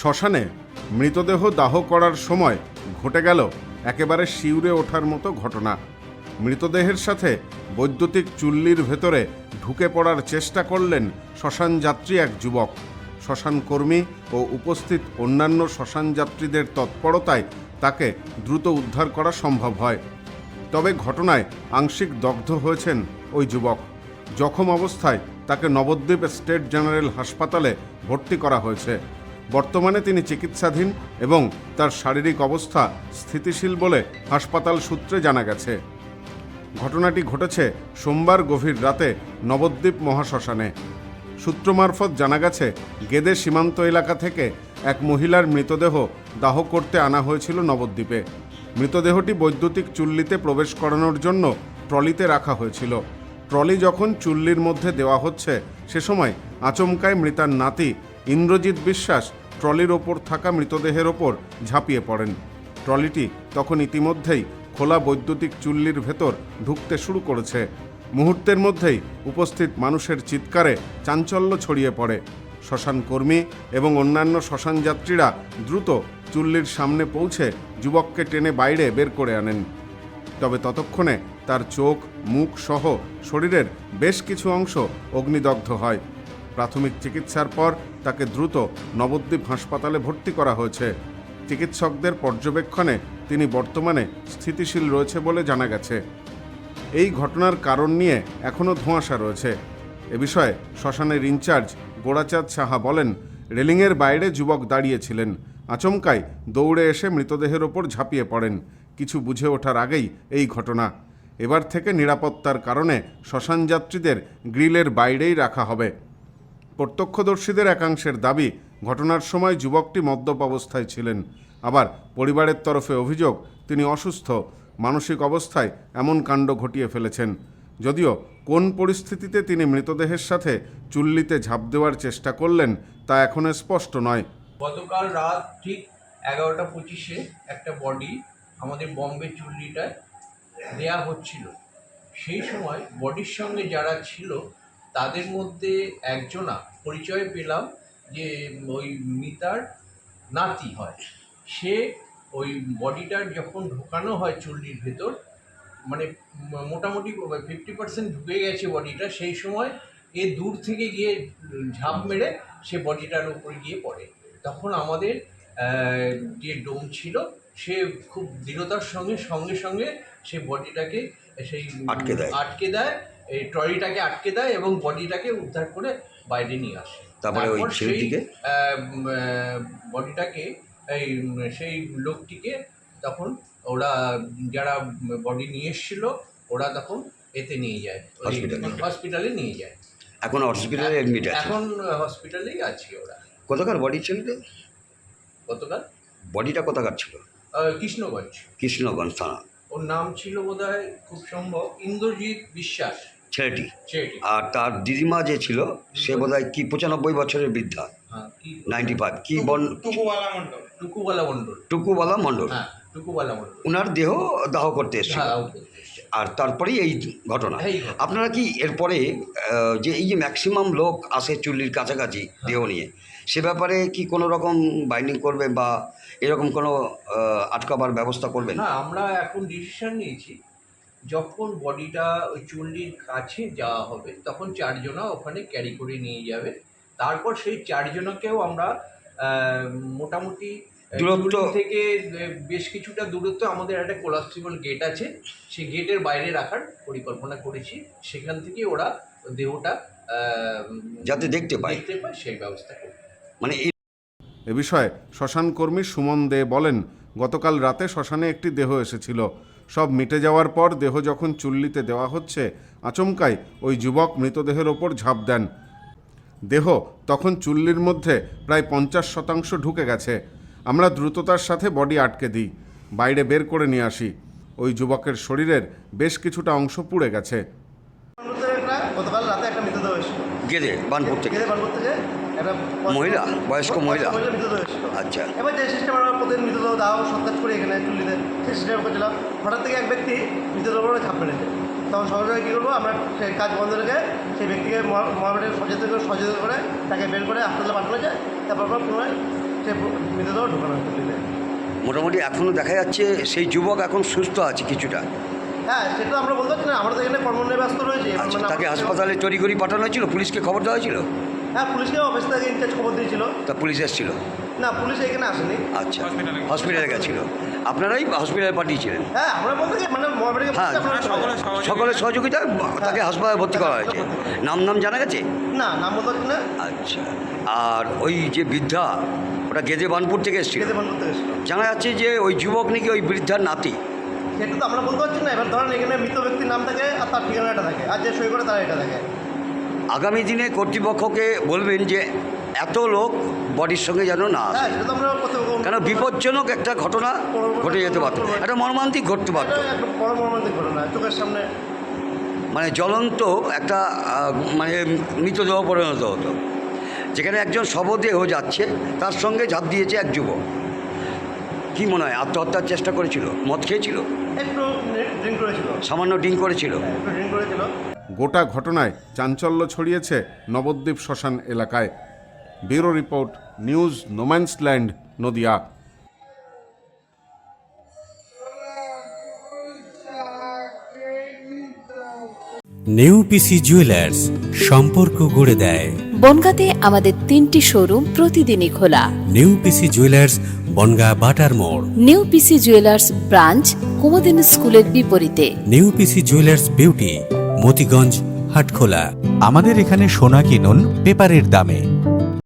শ্মশানে মৃতদেহ দাহ করার সময় ঘটে গেল একেবারে শিউরে ওঠার মতো ঘটনা। মৃতদেহের সাথে বৈদ্যুতিক চুল্লির ভেতরে ঢুকে পড়ার চেষ্টা করলেন শ্মশান যাত্রী এক যুবক। শ্মশান কর্মী ও উপস্থিত অন্যান্য শ্মশান যাত্রীদের তৎপরতায় তাকে দ্রুত উদ্ধার করা সম্ভব হয়। তবে ঘটনায় আংশিক দগ্ধ হয়েছেন ওই যুবক। জখম অবস্থায় তাকে নবদ্বীপ স্টেট জেনারেল হাসপাতালে ভর্তি করা হয়েছে। বর্তমানে তিনি চিকিৎসাধীন এবং তার শারীরিক অবস্থা স্থিতিশীল বলে হাসপাতাল সূত্রে জানা গেছে। ঘটনাটি ঘটেছে সোমবার গভীর রাতে নবদ্বীপ মহাশ্মশানে। সূত্র মারফত জানা গেছে, গেদে সীমান্ত এলাকা থেকে এক মহিলার মৃতদেহ দাহ করতে আনা হয়েছিল নবদ্বীপে। মৃতদেহটি বৈদ্যুতিক চুল্লিতে প্রবেশ করানোর জন্য ট্রলিতে রাখা হয়েছিল। ট্রলি যখন চুল্লির মধ্যে দেওয়া হচ্ছে সে সময় আচমকায় মৃতার নাতি ইন্দ্রজিৎ বিশ্বাস ট্রলির ওপর থাকা মৃতদেহের ওপর ঝাঁপিয়ে পড়েন। ট্রলিটি তখন ইতিমধ্যেই খোলা বৈদ্যুতিক চুল্লির ভেতর ঢুকতে শুরু করেছে। মুহূর্তের মধ্যেই উপস্থিত মানুষের চিৎকারে চাঞ্চল্য ছড়িয়ে পড়ে। শ্মশান কর্মী এবং অন্যান্য শ্মশান যাত্রীরা দ্রুত চুল্লির সামনে পৌঁছে যুবককে টেনে বাইরে বের করে আনেন। তবে ততক্ষণে তার চোখ, মুখ সহ শরীরের বেশ কিছু অংশ অগ্নিদগ্ধ হয়। প্রাথমিক চিকিৎসার পর তাকে দ্রুত নবদ্বীপ হাসপাতালে ভর্তি করা হয়েছে। চিকিৎসকদের পর্যবেক্ষণে তিনি বর্তমানে স্থিতিশীল রয়েছে বলে জানা গেছে। এই ঘটনার কারণ নিয়ে এখনও ধোঁয়াশা রয়েছে। এ বিষয়ে শ্মশানের ইনচার্জ গোড়াচাঁদ সাহা বলেন, রেলিংয়ের বাইরে যুবক দাঁড়িয়েছিলেন। আচমকাই দৌড়ে এসে মৃতদেহের ওপর ঝাঁপিয়ে পড়েন। কিছু বুঝে ওঠার আগেই এই ঘটনা। এবার থেকে নিরাপত্তার কারণে শ্মশান যাত্রীদের গ্রিলের বাইরেই রাখা হবে। প্রত্যক্ষদর্শীদের একাংশের দাবি, ঘটনার সময় যুবকটি মদ্যপ অবস্থায় ছিলেন। আবার পরিবারের তরফে অভিযোগ, তিনি অসুস্থ মানসিক অবস্থায় এমন কাণ্ড ঘটিয়ে ফেলেছেন। যদিও কোন পরিস্থিতিতে তিনি মৃতদেহের সাথে চুল্লিতে ঝাঁপ দেওয়ার চেষ্টা করলেন তা এখনো স্পষ্ট নয়। গতকাল রাত ঠিক 11:25-এ একটা বডি আমাদের বম্বে চুল্লিটায় দেয়া হচ্ছিল। সেই সময় বডির সঙ্গে যারা ছিল তাদের মধ্যে একজনা পরিচয় পেলাম যে ওই মিতার নাতি হয়। সে ওই বডিটার যখন ঢোকানো হয় চুল্লির ভেতর, মানে মোটামুটি 50% ঢুকে গেছে বডিটা, সেই সময় এ দূর থেকে গিয়ে ঝাঁপ মেরে সে বডিটার উপরে গিয়ে পড়ে। তখন আমাদের যে ডোম ছিল সে খুব দৃঢ়তার সঙ্গে সঙ্গে সে বডিটাকে সেই আটকে দেয়, এই ট্রলিটাকে আটকে দেয় এবং বডিটাকে উদ্ধার করে বাইরে নিয়ে আসে। তারপরে সেই বডিটাকে সেই লোকটিকে তখন ওরা যারা বডি নিয়ে এসেছিল ওরা তখন এতে নিয়ে যায়, হসপিটালে নিয়ে যায়। এখন হসপিটালে অ্যাডমিট আছে? এখন হসপিটালেই আছে ওরা। কোথাকার বডি ছিল? গতকাল বডিটা কোথাকার ছিল? কৃষ্ণগঞ্জ থানা। ওর নাম ছিল বোধহয়, খুব সম্ভব ইন্দ্রজিৎ বিশ্বাস ছেলেটি। আর তার দিদিমা যে ছিল সে বোধহয় কি 95 বছরের বৃদ্ধা। 95 কি টুকুবালা মণ্ডল। উনার দেহ দাহ করতে এসেছিল। আর তারপরেই এই ঘটনা। আপনারা কি এরপরে যে এই যে ম্যাক্সিমাম লোক আসে চুল্লির কাছাকাছি দেহ নিয়ে, সে ব্যাপারে কি কোনো রকম বাইন্ডিং করবে বা এরকম কোনো আটকাবার ব্যবস্থা করবেন? না, আমরা এখন ডিসিশন নিয়েছি, যখন বডিটা ওই চুল্লির কাছে যাওয়া হবে তখন 4 জনা ওখানে ক্যারি করে নিয়ে যাবে। তারপর সেই 4 জনাকেও আমরা মোটামুটি দূরত্ব থেকে বেশ কিছুটা দূরত্ব, আমাদের একটা কোলাপসিবল গেট আছে, সেই গেটের বাইরে রাখার পরিকল্পনা করেছি। সেখান থেকে ওরা দেহটা যাতে দেখতে পায় সেই ব্যবস্থা করবে। মানে এ বিষয়ে শ্মশান কর্মী সুমন দে বলেন, গতকাল রাতে শ্মশানে একটি দেহ এসেছিল। সব মিটে যাওয়ার পর দেহ যখন চুল্লিতে দেওয়া হচ্ছে আচমকাই ওই যুবক মৃতদেহের ওপর ঝাঁপ দেন। দেহ তখন চুল্লির মধ্যে প্রায় 50% ঢুকে গেছে। আমরা দ্রুততার সাথে বডি আটকে দিই, বাইরে বের করে নিয়ে আসি। ওই যুবকের শরীরের বেশ কিছুটা অংশ পুড়ে গেছে। গতকাল রাতে একটা মৃতদেহ এসেছিল গেদে বানপুর থেকে একটা মহিলা, বয়স্ক মহিলা মৃতদেহ এসেছিল। আচ্ছা, এবার যে সিস্টেম আমরা প্রতিদিন মৃতদেহ দাহ সন্তাস করি এখানে চুল্লিতে, সেই সিস্টেম করছিলাম। হঠাৎ থেকে এক ব্যক্তি মৃতদেহ করে ঝাঁপ মেরেছে। তখন সহজে কী করবো, আমরা সেই কাজ বন্ধ রেখে সেই ব্যক্তিকে মহামেডের সচেতন করে তাকে বের করে হাসপাতালে পাঠানো যায়। তারপর আমরা পুনরায় সে মৃতদেহ ঢোকানো হয় চুল্লিতে। মোটামুটি এখনও দেখা যাচ্ছে সেই যুবক এখন সুস্থ আছে কিছুটা। হ্যাঁ, সেটা আমরা বলতে পারছি না, আমরা তো এখানে কর্ম নিয়ে ব্যস্ত রয়েছি। আচ্ছা, মানে তাকে আমরা- হাসপাতালে তড়িঘড়ি পাঠানো হয়েছিল, পুলিশকে খবর দেওয়া হয়েছিল? হ্যাঁ, পুলিশকে অফিস থেকে ইনচার্জ খবর দিয়েছিল। তা পুলিশ এসেছিল? না, পুলিশ এখানে আসেনি। আচ্ছা, হসপিটালে গেছিল, আপনারাই হসপিটালে পাঠিয়েছিলেন? হ্যাঁ, আমরা বলতে কি মানে মহাবাড়িকে হ্যাঁ, সকলের সহযোগিতায় তাকে হাসপাতালে ভর্তি করা হয়েছে। নাম জানা গেছে? না, নাম বলতে পারছি না। আচ্ছা, আর ওই যে বৃদ্ধা, ওটা গেদে বানপুর থেকে এসেছিল? খেতে বন্ধ করতে গেছিল। জানা যাচ্ছে যে ওই যুবক নাকি ওই বৃদ্ধার নাতি। সেটা তো আমরা বলতে পারছি না। এবার ধরেন এখানে মৃত ব্যক্তির নাম থাকে আর তার ঠিকানাটা থাকে, আর যে সই করে তারা এটা থাকে। আগামী দিনে কর্তৃপক্ষকে বলবেন যে এত লোক বডির সঙ্গে যেন না আসে, হ্যাঁ, সেটা তো আমরা কর্তৃপক্ষ- কেন বিপজ্জনক একটা ঘটনা ঘটে যেতে পারত, একটা মর্মান্তিক ঘটতে পারত। এটা একটা বড় মর্মান্তিক ঘটনা, চোখের সামনে। মানে জ্বলন্ত একটা মানে মৃতদেহ পরিণত হতো, যেখানে একজন শবদেহ যাচ্ছে, তার সঙ্গে ঝাঁপ দিয়েছে এক যুবক। কি মনে হয়, আত্মহত্যার চেষ্টা করেছিল? মদ খেয়েছিল? একটু ড্রিঙ্ক করেছিল। সামান্য ড্রিঙ্ক করেছিল? একটু ড্রিঙ্ক করেছিল। গোটা ঘটনায় চাঞ্চল্য ছড়িয়েছে নবদ্বীপ শ্মশান এলাকায়। Bureau report, news no man's land, Nadia. New PC jewellers, সম্পর্ক গড়ে দেয়। বনগাঁতে আমাদের 3টি শোরুম প্রতিদিনই খোলা। নেউপিসি জুয়েলার্স, বনগাঁ বাটার মোড়। New PC jewellers branch Kumudini স্কুলের বিপরীতে। New PC jewellers beauty, Motiganj, Hatkhola. আমাদের এখানে সোনা কিনুন পেপারের দামে।